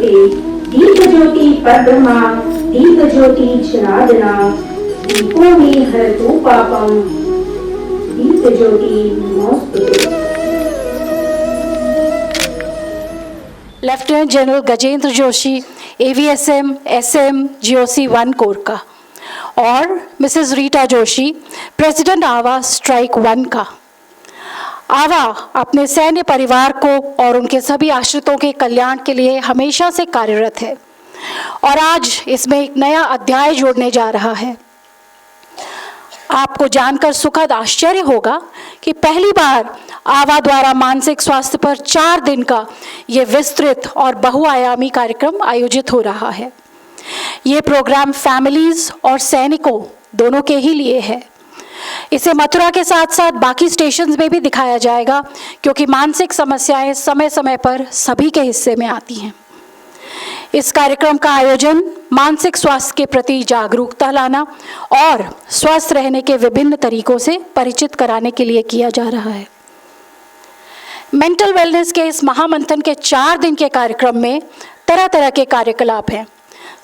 नमोस्तुते। दीपज्योति परब्रह्मा दीपज्योति जनार्दना दीपो मे हरतु पापम दीपज्योति नमोस्तुते। Lieutenant general Gajendra Joshi, AVSM SM GOC 1 core का, और मिसेस रीटा जोशी, प्रेसिडेंट आवा स्ट्राइक 1 का। आवा अपने सैन्य परिवार को और उनके सभी आश्रितों के कल्याण के लिए हमेशा से कार्यरत है और आज इसमें एक नया अध्याय जोड़ने जा रहा है। आपको जानकर सुखद आश्चर्य होगा कि पहली बार आवा द्वारा मानसिक स्वास्थ्य पर 4 दिन का ये विस्तृत और बहुआयामी कार्यक्रम आयोजित हो रहा है। ये प्रोग्राम फैमिलीज और सैनिकों दोनों के ही लिए है। इसे मथुरा के साथ साथ बाकी स्टेशंस में भी दिखाया जाएगा क्योंकि मानसिक समस्याएं समय समय पर सभी के हिस्से में आती हैं। इस कार्यक्रम का आयोजन मानसिक स्वास्थ्य के प्रति जागरूकता लाना और स्वस्थ रहने के विभिन्न तरीकों से परिचित कराने के लिए किया जा रहा है। मेंटल वेलनेस के इस महामंथन के 4 दिन के कार्यक्रम में तरह तरह के कार्यकलाप हैं।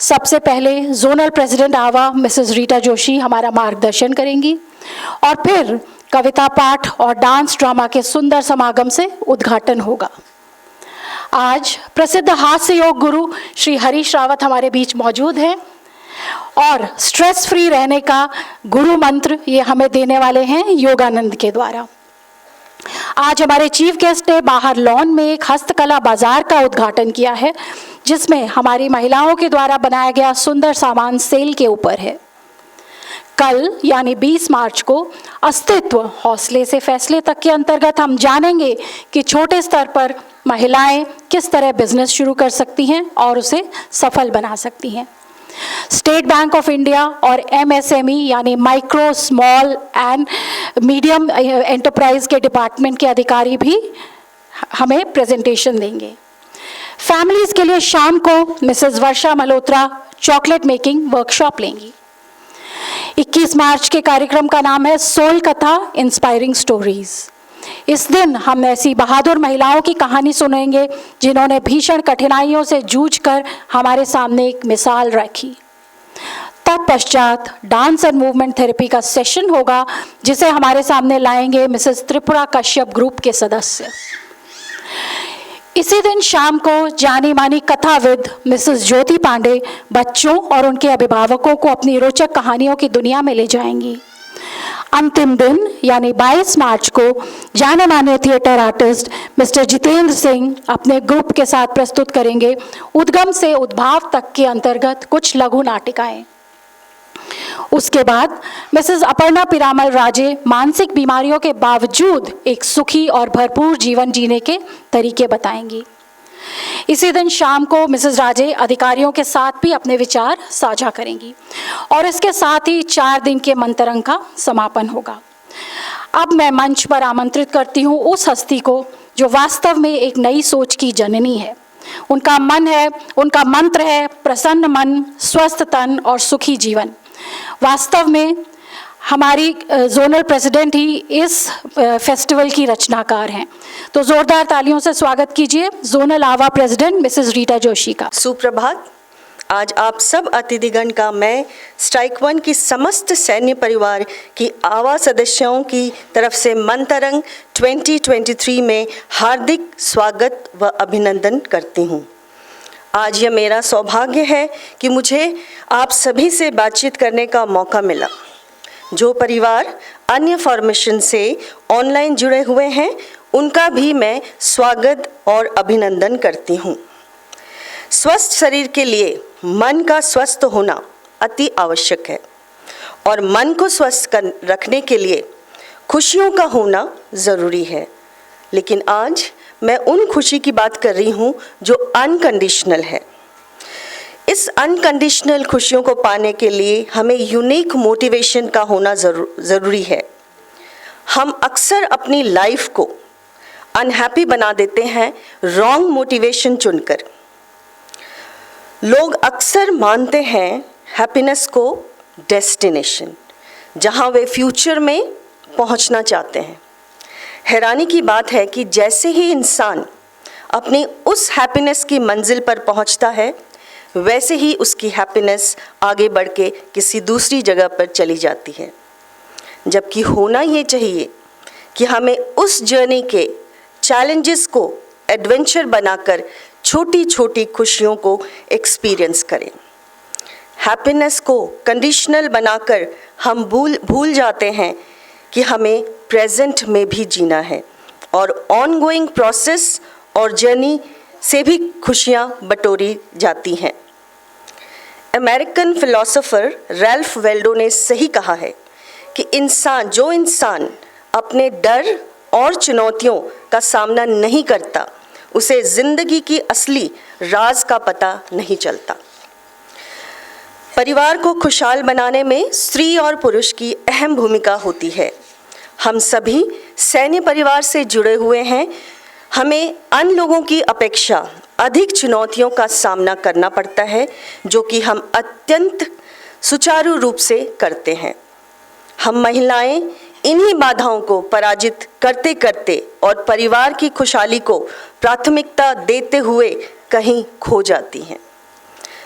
सबसे पहले जोनल प्रेसिडेंट आवा मिसेस रीटा जोशी हमारा मार्गदर्शन करेंगी और फिर कविता पाठ और डांस ड्रामा के सुंदर समागम से उद्घाटन होगा। आज प्रसिद्ध हास्य योग गुरु श्री हरीश रावत हमारे बीच मौजूद हैं और स्ट्रेस फ्री रहने का गुरु मंत्र ये हमें देने वाले हैं योगानंद के द्वारा। आज हमारे चीफ गेस्ट ने बाहर लॉन में एक हस्तकला बाजार का उद्घाटन किया है जिसमें हमारी महिलाओं के द्वारा बनाया गया सुंदर सामान सेल के ऊपर है। कल यानी 20 मार्च को अस्तित्व हौसले से फैसले तक के अंतर्गत हम जानेंगे कि छोटे स्तर पर महिलाएं किस तरह बिजनेस शुरू कर सकती हैं और उसे सफल बना सकती हैं। स्टेट बैंक ऑफ इंडिया और MSME यानी micro small and medium enterprise के डिपार्टमेंट के अधिकारी भी हमें प्रेजेंटेशन देंगे। फैमिलीज के लिए शाम को मिसेस वर्षा मल्होत्रा चॉकलेट मेकिंग वर्कशॉप लेंगी। 21 मार्च के कार्यक्रम का नाम है सोल कथा इंस्पायरिंग स्टोरीज। इस दिन हम ऐसी बहादुर महिलाओं की कहानी सुनेंगे जिन्होंने भीषण कठिनाइयों से जूझकर हमारे सामने एक मिसाल रखी। तत्पश्चात डांस एंड मूवमेंट थेरेपी का सेशन होगा जिसे हमारे सामने लाएंगे मिसेस त्रिपुरा कश्यप ग्रुप के सदस्य। इसी दिन शाम को जानी मानी कथाविद मिसेस ज्योति पांडे बच्चों और उनके अभिभावकों को अपनी रोचक कहानियों की दुनिया में ले जाएंगी। अंतिम दिन यानी 22 मार्च को जाने माने theatre artist mister Jitendra Singh अपने ग्रुप के साथ प्रस्तुत करेंगे उद्गम से उद्भाव तक के अंतर्गत कुछ लघु नाटिकाएं। उसके बाद मिसेस अपर्णा पिरामल राजे मानसिक बीमारियों के बावजूद एक सुखी और भरपूर जीवन जीने के तरीके बताएंगी। इसी दिन शाम को मिसेस राजे अधिकारियों के साथ भी अपने विचार साझा करेंगी और इसके साथ ही 4 दिन के मंतरंग का समापन होगा। अब मैं मंच पर आमंत्रित करती हूँ उस हस्ती को जो वास्तव में एक नई सोच की जननी है। उनका मंत्र है प्रसन्न मन, स्वस्थ तन और सुखी जीवन। वास्तव में हमारी जोनल प्रेसिडेंट ही इस फेस्टिवल की रचनाकार हैं। तो जोरदार तालियों से स्वागत कीजिए जोनल आवा प्रेसिडेंट मिसेस रीटा जोशी का। सुप्रभात। आज आप सब अतिथिगण का मैं स्ट्राइक 1 की समस्त सैन्य परिवार की आवा सदस्यों की तरफ से मंतरंग 2023 में हार्दिक स्वागत व अभिनंदन करती हूँ। आज यह मेरा सौभाग्य है कि मुझे आप सभी से बातचीत करने का मौका मिला। जो परिवार अन्य फॉर्मेशन से ऑनलाइन जुड़े हुए हैं उनका भी मैं स्वागत और अभिनंदन करती हूँ। स्वस्थ शरीर के लिए मन का स्वस्थ होना अति आवश्यक है और मन को स्वस्थ रखने के लिए खुशियों का होना ज़रूरी है। लेकिन आज मैं उन खुशी की बात कर रही हूँ जो अनकंडीशनल है। इस अनकंडीशनल खुशियों को पाने के लिए हमें यूनिक मोटिवेशन का होना ज़रूरी है। हम अक्सर अपनी लाइफ को अनहैप्पी बना देते हैं रॉन्ग मोटिवेशन चुनकर। लोग अक्सर मानते हैं हैप्पीनेस को डेस्टिनेशन, जहां वे फ्यूचर में पहुंचना चाहते हैं। हैरानी की बात है कि जैसे ही इंसान अपनी उस हैप्पीनेस की मंजिल पर पहुंचता है, वैसे ही उसकी हैप्पीनेस आगे बढ़ के किसी दूसरी जगह पर चली जाती है। जबकि होना ये चाहिए कि हमें उस जर्नी के चैलेंजेस को एडवेंचर बनाकर छोटी छोटी खुशियों को एक्सपीरियंस करें। हैप्पीनेस को कंडीशनल बनाकर हम भूल जाते हैं कि हमें प्रेजेंट में भी जीना है और ऑनगोइंग प्रोसेस और जर्नी से भी खुशियाँ बटोरी जाती हैं। अमेरिकन फिलोसोफर रैल्फ वेल्डो ने सही कहा है कि जो इंसान अपने डर और चुनौतियों का सामना नहीं करता, उसे जिंदगी की असली राज का पता नहीं चलता। परिवार को खुशहाल बनाने में स्त्री और पुरुष की अहम भूमिका होती है। हम सभी सैन्य परिवार से जुड़े हुए हैं। हमें अन्य लोगों की अपेक्षा अधिक चुनौतियों का सामना करना पड़ता है, जो कि हम अत्यंत सुचारू रूप से करते हैं। हम महिलाएं इन्हीं बाधाओं को पराजित करते करते और परिवार की खुशहाली को प्राथमिकता देते हुए कहीं खो जाती हैं।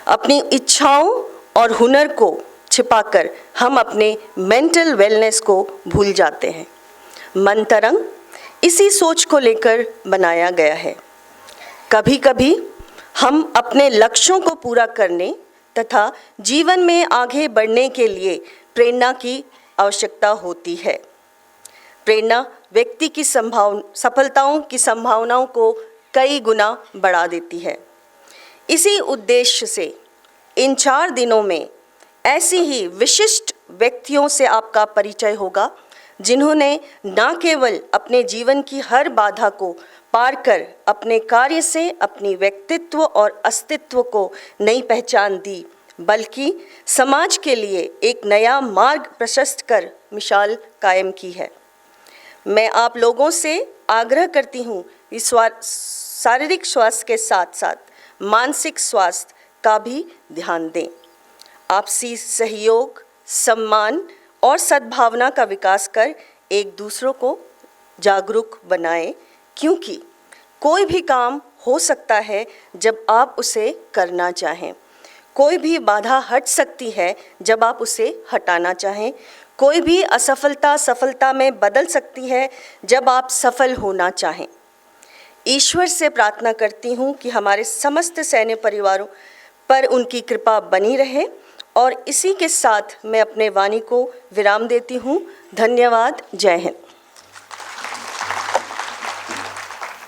अपनी इच्छाओं और हुनर को छिपाकर हम अपने मेंटल वेलनेस को भूल जाते हैं। मंतरंग इसी सोच को लेकर बनाया गया है। कभी कभी हम अपने लक्ष्यों को पूरा करने तथा जीवन में आगे बढ़ने के लिए प्रेरणा की आवश्यकता होती है। प्रेरणा व्यक्ति की सफलताओं की संभावनाओं को कई गुना बढ़ा देती है। इसी उद्देश्य से इन 4 दिनों में ऐसी ही विशिष्ट व्यक्तियों से आपका परिचय होगा, जिन्होंने न केवल अपने जीवन की हर बाधा को पार कर अपने कार्य से अपनी व्यक्तित्व और अस्तित्व को नई पहचान दी, बल्कि समाज के लिए एक नया मार्ग प्रशस्त कर मिसाल कायम की है। मैं आप लोगों से आग्रह करती हूँ कि शारीरिक स्वास्थ्य के साथ साथ मानसिक स्वास्थ्य का भी ध्यान दें। आपसी सहयोग, सम्मान और सद्भावना का विकास कर एक दूसरों को जागरूक बनाएं, क्योंकि कोई भी काम हो सकता है जब आप उसे करना चाहें। कोई भी बाधा हट सकती है जब आप उसे हटाना चाहें। कोई भी असफलता सफलता में बदल सकती है जब आप सफल होना चाहें। ईश्वर से प्रार्थना करती हूँ कि हमारे समस्त सैन्य परिवारों पर उनकी कृपा बनी रहे, और इसी के साथ मैं अपने वाणी को विराम देती हूँ। धन्यवाद। जय Hind.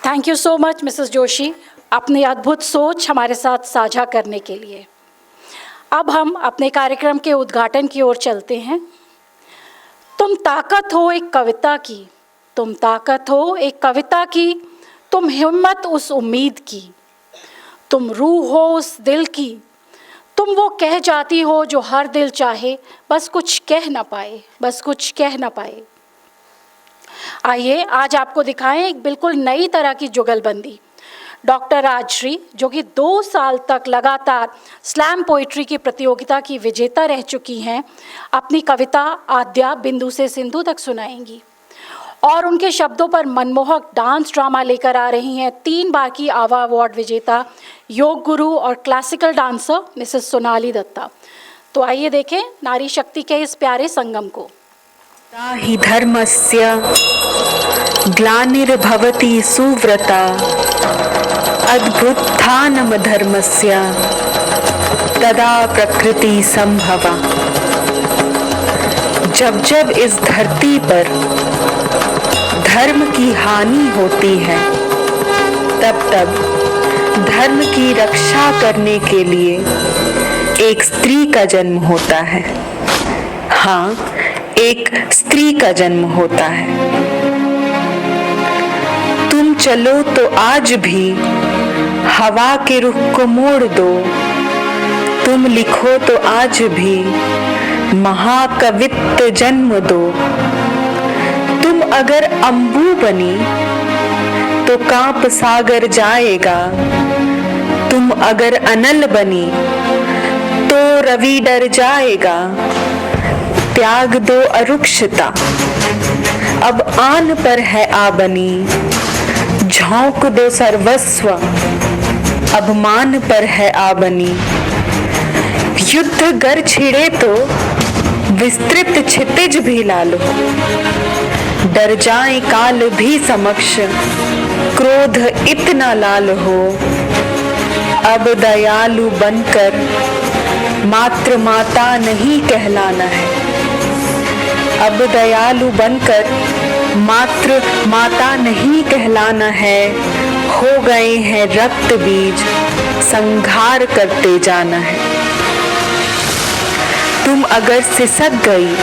Thank you so much Mrs Joshi, अपनी अद्भुत सोच हमारे साथ साझा करने के लिए। अब हम अपने कार्यक्रम के उद्घाटन की ओर चलते हैं। तुम ताकत हो एक कविता की, तुम ताकत हो एक कविता की, तुम हिम्मत उस उम्मीद की, तुम रूह हो उस दिल की, तुम वो कह जाती हो जो हर दिल चाहे, बस कुछ कह ना पाए, बस कुछ कह ना पाए। आइए आज आपको दिखाएं एक बिल्कुल नई तरह की जुगलबंदी। डॉक्टर राजश्री, जो कि 2 साल तक लगातार स्लैम पोइट्री की प्रतियोगिता की विजेता रह चुकी हैं, अपनी कविता आद्या बिंदु से सिंधु तक सुनाएंगी और उनके शब्दों पर मनमोहक डांस ड्रामा लेकर आ रही हैं 3 बार की आवा अवार्ड विजेता, योग गुरु और classical dancer Mrs Sonali Dutta. तो आइए देखें नारी शक्ति के इस प्यारे संगम को। हि धर्मस्य ग्लानिर्भवति सुव्रता अद्भुत्थानम धर्मस्य तदा प्रकृति संभवा। जब जब इस धरती पर धर्म की हानि होती है, तब तब धर्म की रक्षा करने के लिए एक स्त्री का जन्म होता है। हाँ, एक स्त्री का जन्म होता है। तुम चलो तो आज भी हवा के रुख को मोड़ दो, तुम लिखो तो आज भी महाकवित्व जन्म दो। तुम अगर अंबु बनी तो कांप सागर जाएगा, तुम अगर अनल बनी तो रवि डर जाएगा। त्याग दो अरुक्षता, अब आन पर है आ बनी, झोंक दो सर्वस्व, अब मान पर है आबनी। युद्ध गर छिड़े तो विस्तृत क्षितिज भी लाल हो, डर जाए काल भी समक्ष, क्रोध इतना लाल हो। अब दयालु बनकर मात्र माता नहीं कहलाना है, अब दयालु बनकर मात्र माता नहीं कहलाना है। हो गए हैं रक्त बीज, संहार करते जाना है। तुम अगर सिसक गई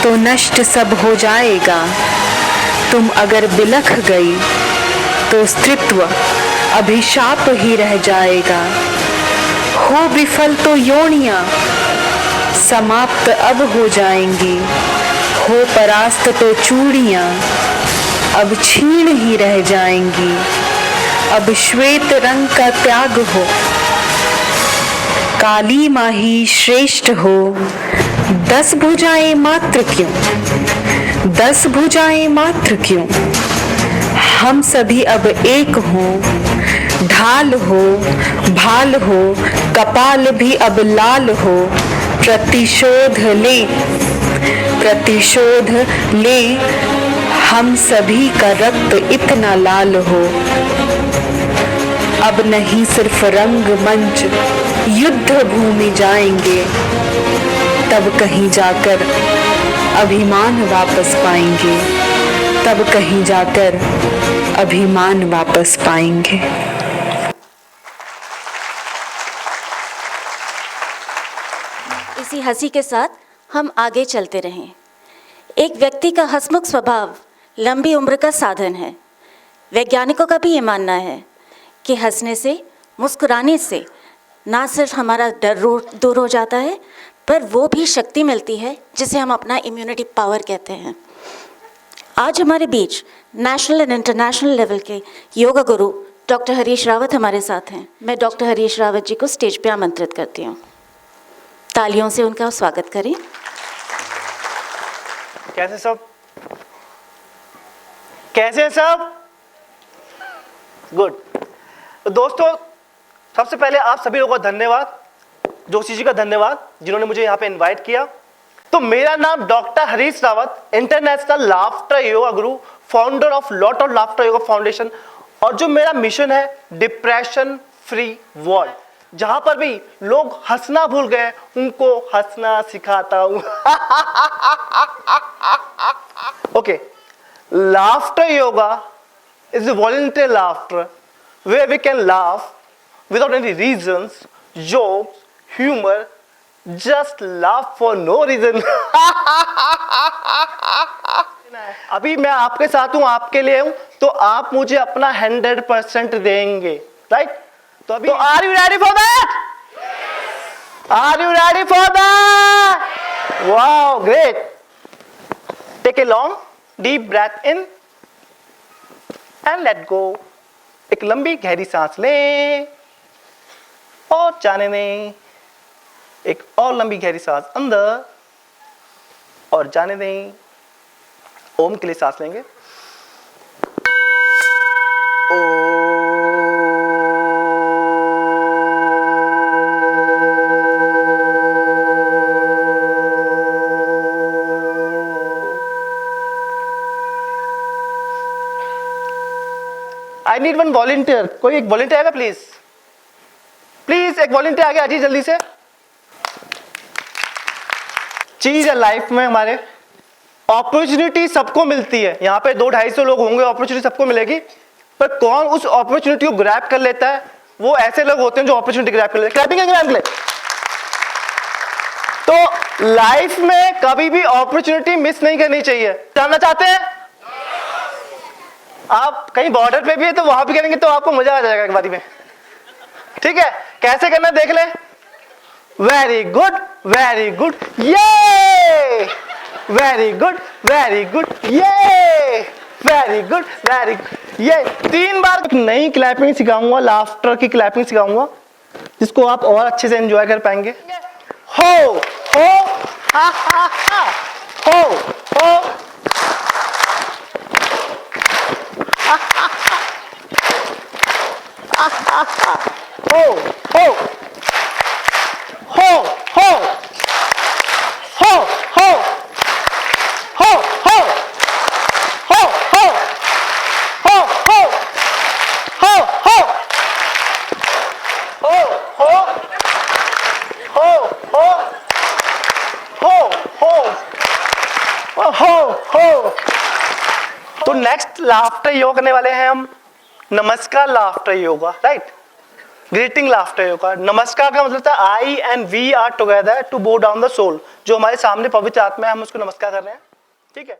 तो नष्ट सब हो जाएगा, तुम अगर बिलख गई तो स्त्रीत्व अभिशाप ही रह जाएगा। हो विफल तो योनियां समाप्त अब हो जाएंगी, हो परास्त तो चूड़ियां अब छीण ही रह जाएंगी। अब श्वेत रंग का त्याग हो, काली माही श्रेष्ठ हो। 10 भुजाएं मात्र क्यों, 10 भुजाएं मात्र क्यों, हम सभी अब एक हों। ढाल हो, भाल हो, कपाल भी अब लाल हो। प्रतिशोध ले, प्रतिशोध ले, हम सभी का रक्त इतना लाल हो। अब नहीं सिर्फ रंग मंच, युद्ध भूमि जाएंगे, तब कहीं जाकर अभिमान वापस पाएंगे, तब कहीं जाकर अभिमान वापस पाएंगे। इसी हंसी के साथ हम आगे चलते रहें। एक व्यक्ति का हंसमुख स्वभाव लंबी उम्र का साधन है। वैज्ञानिकों का भी ये मानना है कि हंसने से, मुस्कुराने से ना सिर्फ हमारा डर दूर हो जाता है, पर वो भी शक्ति मिलती है जिसे हम अपना इम्यूनिटी पावर कहते हैं। आज हमारे बीच नेशनल एंड इंटरनेशनल लेवल के योगा गुरु डॉक्टर हरीश रावत हमारे साथ हैं। मैं डॉक्टर हरीश रावत जी को स्टेज पे आमंत्रित करती हूँ। तालियों से उनका स्वागत करें। कैसे सब? कैसे हैं सब? गुड। तो दोस्तों, सबसे पहले आप सभी लोगों का धन्यवाद, जोशी जी का धन्यवाद जिन्होंने मुझे यहाँ पे इनवाइट किया। तो मेरा नाम doctor Harish Rawat, international laughter yoga guru, founder of lot of laughter yoga foundation, और जो मेरा मिशन है डिप्रेशन फ्री वर्ल्ड, जहां पर भी लोग हंसना भूल गए उनको हंसना सिखाता हूं। Okay, laughter yoga is a voluntary laughter where we can laugh without any reasons, jokes, humor, just laugh for no reason. अभी मैं आपके साथ हूं, आपके लिए हूं, तो आप मुझे अपना 100% देंगे, राइट? तो अभी are you ready for that? Are you ready for that? Wow, great. Take a long deep breath in and let go. एक लंबी गहरी सांस लें और जाने दें। एक और लंबी गहरी सांस अंदर और जाने दें। ओम के लिए सांस लेंगे। I need one volunteer. कोई एक वॉलंटियर आएगा प्लीज? प्लीज एक वॉलंटियर आगे आ जाइए जल्दी से। चीज है लाइफ में हमारे, अपॉर्चुनिटी सबको मिलती है। यहाँ पे 200-250 लोग होंगे, अपॉर्चुनिटी सबको मिलेगी, पर कौन उस अपॉर्चुनिटी को ग्रैब कर लेता है? वो ऐसे लोग होते हैं जो अपॉर्चुनिटी ग्रैब कर लेते हैं। क्लैपिंग के लिए। तो लाइफ में कभी भी अपॉर्चुनिटी मिस नहीं करनी चाहिए। जानना चाहते हैं? आप कहीं बॉर्डर पे भी है तो वहां भी करेंगे तो आपको मजा आ जाएगा एक बारी में। ठीक है, कैसे करना देख ले। वेरी गुड, वेरी गुड, ये वेरी गुड, वेरी गुड, ये वेरी गुड, वेरी गुड, ये 3 बार नई क्लैपिंग सिखाऊंगा, लाफ्टर की क्लैपिंग सिखाऊंगा, जिसको आप और अच्छे से एंजॉय कर पाएंगे। हो हा हा हा, हो हो हो हो हो हो हो हो हो हो हो हो हो हो हो हो। तो नेक्स्ट लाफ्टर योग करने वाले हैं हम namaskar laughter yoga, right. Greeting laughter yoga. नमस्कार का मतलब था I and we are together to bow down the soul. जो हमारे सामने पवित्र आत्मा है, हम उसको नमस्कार कर रहे हैं, ठीक है।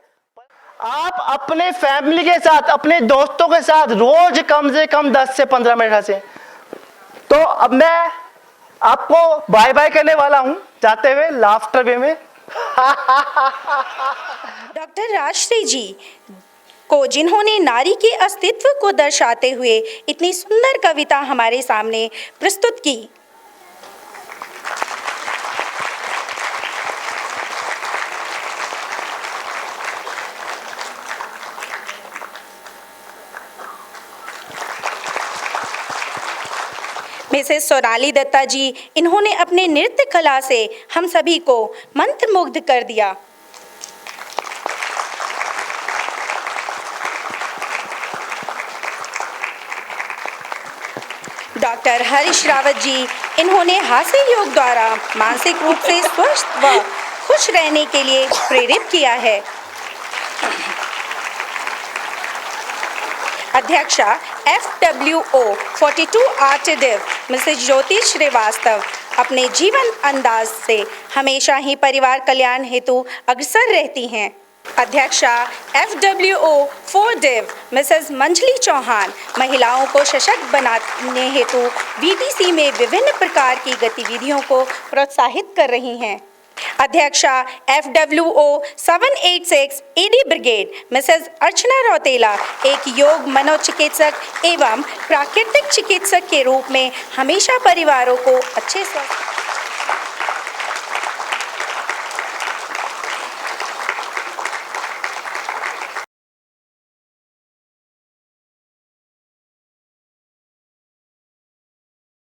आप अपने फैमिली के साथ, अपने दोस्तों के साथ रोज कम से कम 10 से 15 मिनट हंसे। तो अब मैं आपको बाय बाय करने वाला हूं जाते हुए लाफ्टर वे में। डॉक्टर राजश्री जी को, जिन्होंने नारी के अस्तित्व को दर्शाते हुए इतनी सुंदर कविता हमारे सामने प्रस्तुत की। मिसेस सोनाली दत्ता जी, इन्होंने अपने नृत्य कला से हम सभी को मंत्रमुग्ध कर दिया। डॉक्टर हरीश रावत जी, इन्होंने हास्य योग द्वारा मानसिक रूप से स्वस्थ व खुश रहने के लिए प्रेरित किया है। अध्यक्षा FWO 42 आर्ट डिव मिसेस ज्योति श्रीवास्तव अपने जीवन अंदाज से हमेशा ही परिवार कल्याण हेतु अग्रसर रहती हैं। अध्यक्षा FWO 4 डिव मिसेस मंजली चौहान महिलाओं को सशक्त बनाने हेतु VTC में विभिन्न प्रकार की गतिविधियों को प्रोत्साहित कर रही हैं। अध्यक्षा FWO 786 AD ब्रिगेड मिसेस अर्चना रौतेला एक योग मनोचिकित्सक एवं प्राकृतिक चिकित्सक के रूप में हमेशा परिवारों को अच्छे स्वास्थ्य